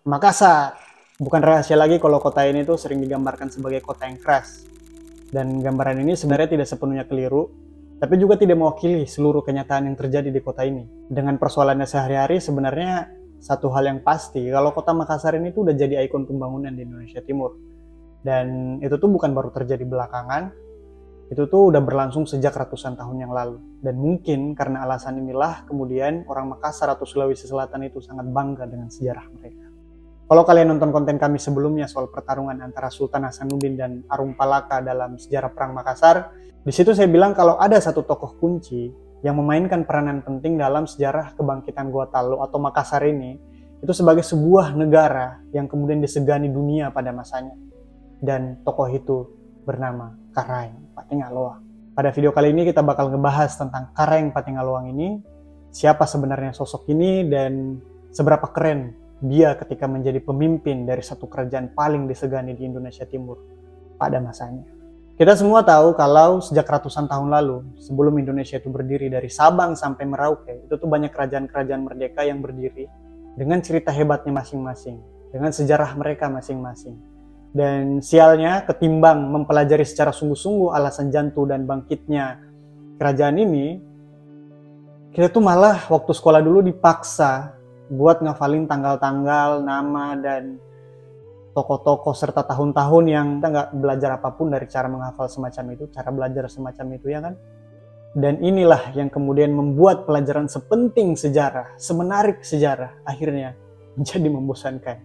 Makassar. Bukan rahasia lagi kalau kota ini tuh sering digambarkan sebagai kota yang keras. Dan gambaran ini sebenarnya tidak sepenuhnya keliru, tapi juga tidak mewakili seluruh kenyataan yang terjadi di kota ini. Dengan persoalannya sehari-hari sebenarnya satu hal yang pasti, kalau kota Makassar ini tuh udah jadi ikon pembangunan di Indonesia Timur. Dan itu tuh bukan baru terjadi belakangan, itu tuh udah berlangsung sejak ratusan tahun yang lalu. Dan mungkin karena alasan inilah kemudian orang Makassar atau Sulawesi Selatan itu sangat bangga dengan sejarah mereka. Kalau kalian nonton konten kami sebelumnya soal pertarungan antara Sultan Hasanuddin dan Arum Palaka dalam sejarah Perang Makassar, di situ saya bilang kalau ada satu tokoh kunci yang memainkan peranan penting dalam sejarah kebangkitan Gua Talo atau Makassar ini, itu sebagai sebuah negara yang kemudian disegani dunia pada masanya. Dan tokoh itu bernama Karaeng Patingaloang. Pada video kali ini kita bakal ngebahas tentang Karaeng Patingaloang ini, siapa sebenarnya sosok ini dan seberapa keren dia ketika menjadi pemimpin dari satu kerajaan paling disegani di Indonesia Timur pada masanya. Kita semua tahu kalau sejak ratusan tahun lalu, sebelum Indonesia itu berdiri dari Sabang sampai Merauke, itu tuh banyak kerajaan-kerajaan merdeka yang berdiri dengan cerita hebatnya masing-masing, dengan sejarah mereka masing-masing. Dan sialnya, ketimbang mempelajari secara sungguh-sungguh alasan jantu dan bangkitnya kerajaan ini, kita tuh malah waktu sekolah dulu dipaksa buat ngafalin tanggal-tanggal, nama, dan tokoh-tokoh serta tahun-tahun yang kita nggak belajar apapun dari cara menghafal semacam itu, cara belajar semacam itu ya kan. Dan inilah yang kemudian membuat pelajaran sepenting sejarah, semenarik sejarah, akhirnya menjadi membosankan.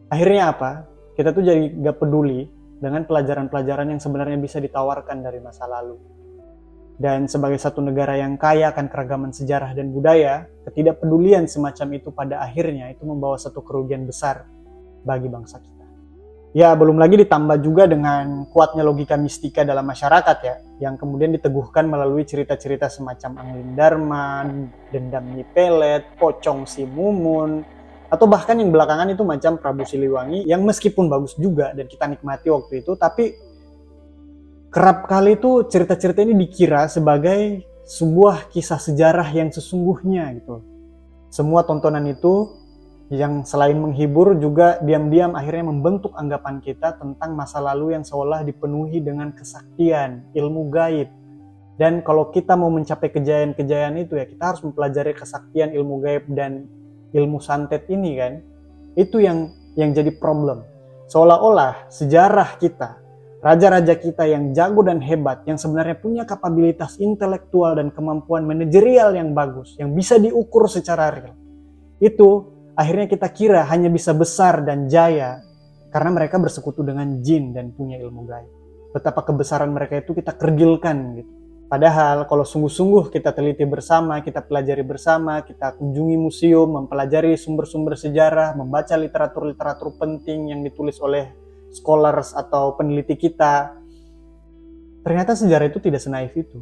Akhirnya apa? Kita tuh jadi nggak peduli dengan pelajaran-pelajaran yang sebenarnya bisa ditawarkan dari masa lalu. Dan sebagai satu negara yang kaya akan keragaman sejarah dan budaya, ketidakpedulian semacam itu pada akhirnya itu membawa satu kerugian besar bagi bangsa kita. Ya, belum lagi ditambah juga dengan kuatnya logika mistika dalam masyarakat ya, yang kemudian diteguhkan melalui cerita-cerita semacam Anglin Darman, Dendam Nyi Pelet, Pocong Si Mumun, atau bahkan yang belakangan itu macam Prabu Siliwangi, yang meskipun bagus juga dan kita nikmati waktu itu, tapi kerap kali itu cerita-cerita ini dikira sebagai sebuah kisah sejarah yang sesungguhnya gitu. Semua tontonan itu yang selain menghibur juga diam-diam akhirnya membentuk anggapan kita tentang masa lalu yang seolah dipenuhi dengan kesaktian, ilmu gaib. Dan kalau kita mau mencapai kejayaan-kejayaan itu ya kita harus mempelajari kesaktian, ilmu gaib dan ilmu santet ini kan. Itu yang jadi problem. Seolah-olah sejarah kita, raja-raja kita yang jago dan hebat, yang sebenarnya punya kapabilitas intelektual dan kemampuan manajerial yang bagus, yang bisa diukur secara real, itu akhirnya kita kira hanya bisa besar dan jaya karena mereka bersekutu dengan jin dan punya ilmu gaib. Betapa kebesaran mereka itu kita kerdilkan gitu. Padahal kalau sungguh-sungguh kita teliti bersama, kita pelajari bersama, kita kunjungi museum, mempelajari sumber-sumber sejarah, membaca literatur-literatur penting yang ditulis oleh scholars atau peneliti kita, ternyata sejarah itu tidak senaif itu.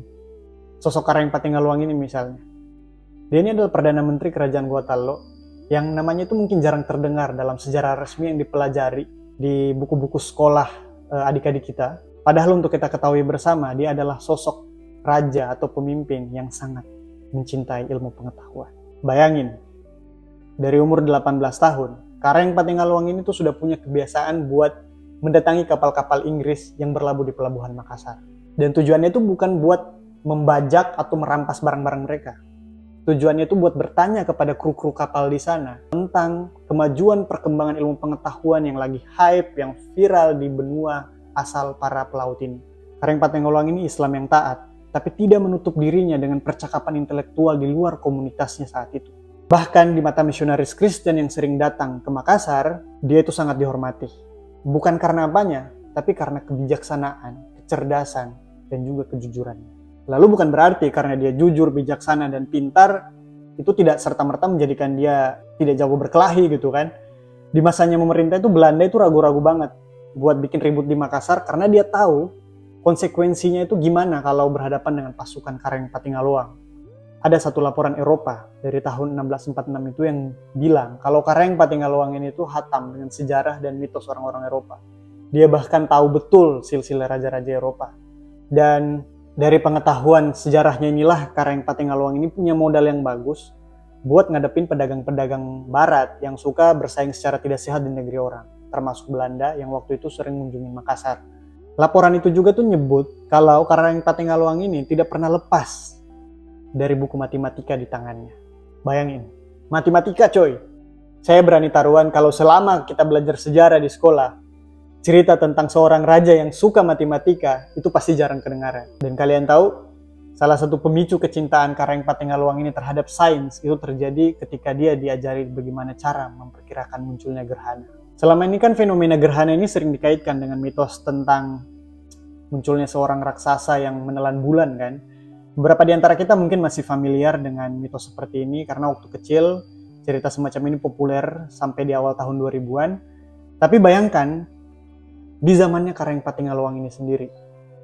Sosok Karaeng Patingaloang ini misalnya, dia ini adalah Perdana Menteri Kerajaan Gua Talo yang namanya itu mungkin jarang terdengar dalam sejarah resmi yang dipelajari di buku-buku sekolah adik-adik kita. Padahal untuk kita ketahui bersama, dia adalah sosok raja atau pemimpin yang sangat mencintai ilmu pengetahuan. Bayangin, dari umur 18 tahun, Karaeng Patingaloang ini tuh sudah punya kebiasaan buat mendatangi kapal-kapal Inggris yang berlabuh di pelabuhan Makassar. Dan tujuannya itu bukan buat membajak atau merampas barang-barang mereka. Tujuannya itu buat bertanya kepada kru-kru kapal di sana tentang kemajuan perkembangan ilmu pengetahuan yang lagi hype, yang viral di benua asal para pelaut ini. Karaeng Patingaloang ini Islam yang taat, tapi tidak menutup dirinya dengan percakapan intelektual di luar komunitasnya saat itu. Bahkan di mata misionaris Kristen yang sering datang ke Makassar, dia itu sangat dihormati. Bukan karena apanya, tapi karena kebijaksanaan, kecerdasan, dan juga kejujurannya. Lalu bukan berarti karena dia jujur, bijaksana, dan pintar, itu tidak serta-merta menjadikan dia tidak jago berkelahi gitu kan. Di masanya memerintah itu Belanda itu ragu-ragu banget buat bikin ribut di Makassar karena dia tahu konsekuensinya itu gimana kalau berhadapan dengan pasukan Karaeng Patingaloang. Ada satu laporan Eropa dari tahun 1646 itu yang bilang kalau Karaeng Patingaloang ini tuh hatam dengan sejarah dan mitos orang-orang Eropa. Dia bahkan tahu betul silsilah raja-raja Eropa. Dan dari pengetahuan sejarahnya inilah Karaeng Patingaloang ini punya modal yang bagus buat ngadepin pedagang-pedagang barat yang suka bersaing secara tidak sehat di negeri orang, termasuk Belanda yang waktu itu sering mengunjungi Makassar. Laporan itu juga tuh nyebut kalau Karang Patenggaluang ini tidak pernah lepas dari buku matematika di tangannya. Bayangin, matematika coy. Saya berani taruhan kalau selama kita belajar sejarah di sekolah, cerita tentang seorang raja yang suka matematika itu pasti jarang kedengaran. Dan kalian tahu, salah satu pemicu kecintaan Karang Patenggaluang ini terhadap sains itu terjadi ketika dia diajari bagaimana cara memperkirakan munculnya gerhana. Selama ini kan fenomena gerhana ini sering dikaitkan dengan mitos tentang munculnya seorang raksasa yang menelan bulan kan. Beberapa di antara kita mungkin masih familiar dengan mitos seperti ini karena waktu kecil cerita semacam ini populer sampai di awal tahun 2000-an. Tapi bayangkan di zamannya Karang Patenggaluang ini sendiri,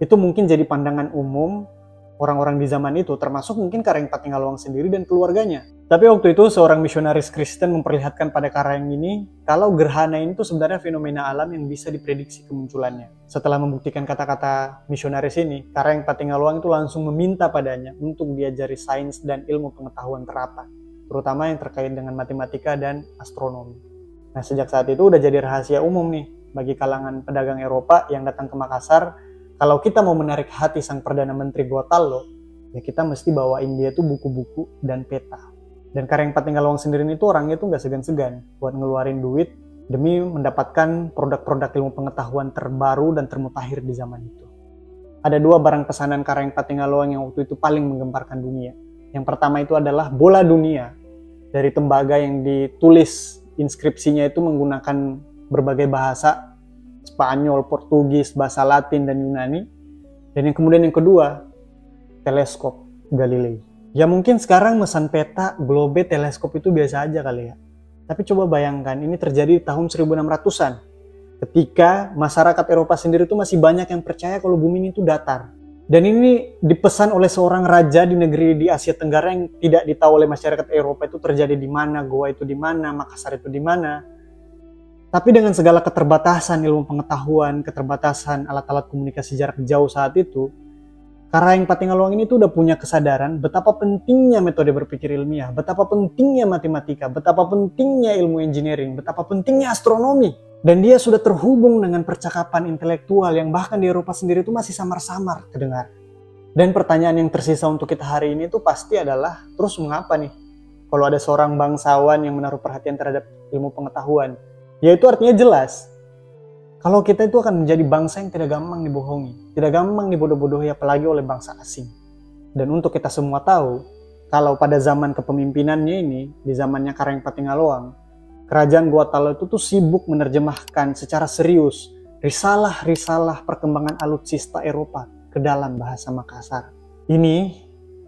itu mungkin jadi pandangan umum orang-orang di zaman itu, termasuk mungkin Karang Patenggaluang sendiri dan keluarganya. Tapi waktu itu seorang misionaris Kristen memperlihatkan pada Karang ini kalau gerhana ini tuh sebenarnya fenomena alam yang bisa diprediksi kemunculannya. Setelah membuktikan kata-kata misionaris ini, Karang Patenggaluang itu langsung meminta padanya untuk diajari sains dan ilmu pengetahuan terapan, terutama yang terkait dengan matematika dan astronomi. Nah, sejak saat itu udah jadi rahasia umum nih bagi kalangan pedagang Eropa yang datang ke Makassar, kalau kita mau menarik hati sang Perdana Menteri Gotalo, ya kita mesti bawain dia tuh buku-buku dan peta. Dan Karang Patenggaluang sendiri itu orangnya tuh nggak segan-segan buat ngeluarin duit demi mendapatkan produk-produk ilmu pengetahuan terbaru dan termutakhir di zaman itu. Ada dua barang pesanan Karang Patenggaluang yang waktu itu paling menggemparkan dunia. Yang pertama itu adalah bola dunia dari tembaga yang ditulis inskripsinya itu menggunakan berbagai bahasa, Spanyol, Portugis, bahasa Latin, dan Yunani. Dan yang kemudian yang kedua, teleskop Galilei. Ya mungkin sekarang mesan peta, globe, teleskop itu biasa aja kali ya. Tapi coba bayangkan, ini terjadi di tahun 1600-an. Ketika masyarakat Eropa sendiri itu masih banyak yang percaya kalau bumi ini tuh datar. Dan ini dipesan oleh seorang raja di negeri di Asia Tenggara yang tidak ditahu oleh masyarakat Eropa itu terjadi di mana, Goa itu di mana, Makassar itu di mana. Tapi dengan segala keterbatasan ilmu pengetahuan, keterbatasan alat-alat komunikasi jarak jauh saat itu, Karang Patenggaluang ini tuh udah punya kesadaran betapa pentingnya metode berpikir ilmiah, betapa pentingnya matematika, betapa pentingnya ilmu engineering, betapa pentingnya astronomi. Dan dia sudah terhubung dengan percakapan intelektual yang bahkan di Eropa sendiri itu masih samar-samar kedengar. Dan pertanyaan yang tersisa untuk kita hari ini tuh pasti adalah, terus mengapa nih kalau ada seorang bangsawan yang menaruh perhatian terhadap ilmu pengetahuan? Yaitu artinya jelas, kalau kita itu akan menjadi bangsa yang tidak gampang dibohongi, tidak gampang dibodoh-bodohi apalagi oleh bangsa asing. Dan untuk kita semua tahu, kalau pada zaman kepemimpinannya ini, di zamannya Karang Patenggaluang, kerajaan Gotalo itu tuh sibuk menerjemahkan secara serius risalah-risalah perkembangan alutsista Eropa ke dalam bahasa Makassar. Ini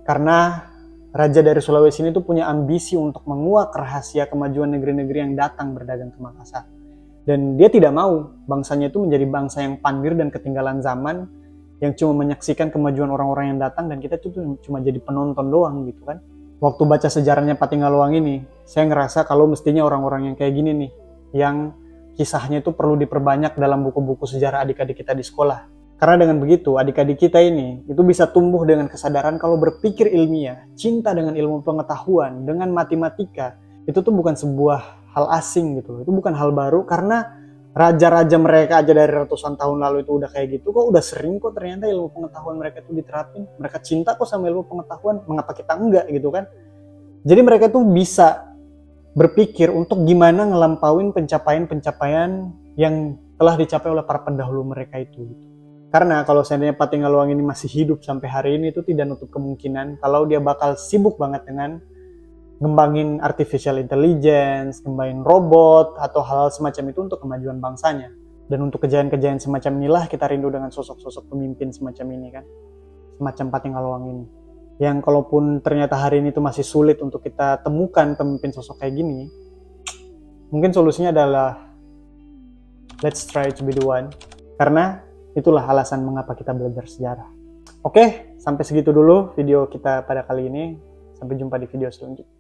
karena raja dari Sulawesi ini tuh punya ambisi untuk menguak rahasia kemajuan negeri-negeri yang datang berdagang ke Makassar. Dan dia tidak mau bangsanya itu menjadi bangsa yang pandir dan ketinggalan zaman, yang cuma menyaksikan kemajuan orang-orang yang datang dan kita tuh cuma jadi penonton doang gitu kan. Waktu baca sejarahnya Patenggaluang ini, saya ngerasa kalau mestinya orang-orang yang kayak gini nih, yang kisahnya itu perlu diperbanyak dalam buku-buku sejarah adik-adik kita di sekolah. Karena dengan begitu, adik-adik kita ini itu bisa tumbuh dengan kesadaran kalau berpikir ilmiah, cinta dengan ilmu pengetahuan, dengan matematika, itu tuh bukan sebuah hal asing gitu. Itu bukan hal baru karena raja-raja mereka aja dari ratusan tahun lalu itu udah kayak gitu. Kok udah sering kok ternyata ilmu pengetahuan mereka itu diterapin. Mereka cinta kok sama ilmu pengetahuan, mengapa kita enggak gitu kan. Jadi mereka tuh bisa berpikir untuk gimana ngelampauin pencapaian-pencapaian yang telah dicapai oleh para pendahulu mereka itu gitu. Karena kalau seandainya Patenggaluang ini masih hidup sampai hari ini, itu tidak nutup kemungkinan kalau dia bakal sibuk banget dengan ngembangin artificial intelligence, ngembangin robot, atau hal-hal semacam itu untuk kemajuan bangsanya. Dan untuk kejayaan-kejayaan semacam inilah kita rindu dengan sosok-sosok pemimpin semacam ini kan. Semacam Patenggaluang ini. Yang kalaupun ternyata hari ini itu masih sulit untuk kita temukan pemimpin sosok kayak gini, mungkin solusinya adalah let's try to be the one. Karena itulah alasan mengapa kita belajar sejarah. Oke, sampai segitu dulu video kita pada kali ini. Sampai jumpa di video selanjutnya.